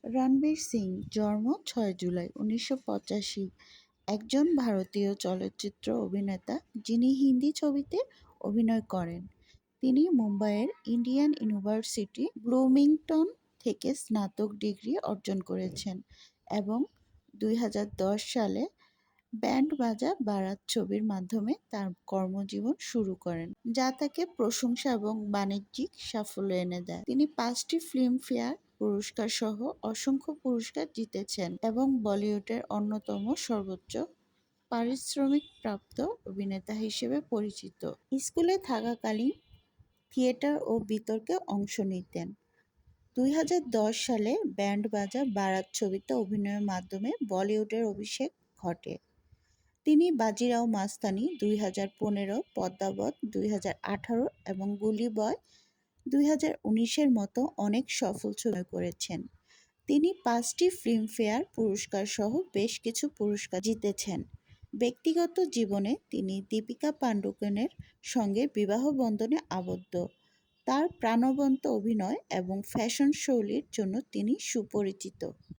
রণবীর সিং জন্ম ৬ জুলাই ১৯৮৫, একজন ভারতীয় চলচ্চিত্র অভিনেতা যিনি হিন্দি ছবিতে অভিনয় করেন। তিনি মুম্বাইয়ের ইন্ডিয়ান ইউনিভার্সিটি ব্লুমিংটন থেকে স্নাতক ডিগ্রি অর্জন করেছেন এবং ২০১০ সালে ব্যান্ড বাজা বারাত ছবির মাধ্যমে তার কর্মজীবন শুরু করেন, যা তাকে প্রশংসা এবং বাণিজ্যিক সাফল্য এনে দেয়। তিনি ৫টি ফিল্মফেয়ার পুরস্কার সহ অসংখ্য পুরস্কার জিতেছেন এবং বলিউডের অন্যতম সর্বোচ্চ পারিশ্রমিকপ্রাপ্ত অভিনেতা হিসেবে পরিচিত। স্কুলে থাকাকালীন থিয়েটার ও বিতর্কে অংশ নিতেন। ২০১০ সালে ব্যান্ড বাজা বারাত ছবিতে অভিনয়ের মাধ্যমে বলিউডের অভিষেক ঘটে। তিনি বাজিরাও মাস্তানি ২০১৫, পদ্মাবত ২০১৮ এবং গুলি বয় ২০১৯-এর মতো অনেক সফল ছবি করেছেন। তিনি ৫টি ফিল্মফেয়ার পুরস্কার সহ বেশ কিছু পুরস্কার জিতেছেন। ব্যক্তিগত জীবনে তিনি দীপিকা পাডুকোনের সঙ্গে বিবাহ বন্ধনে আবদ্ধ। তার প্রাণবন্ত অভিনয় এবং ফ্যাশন শৈলীর জন্য তিনি সুপরিচিত।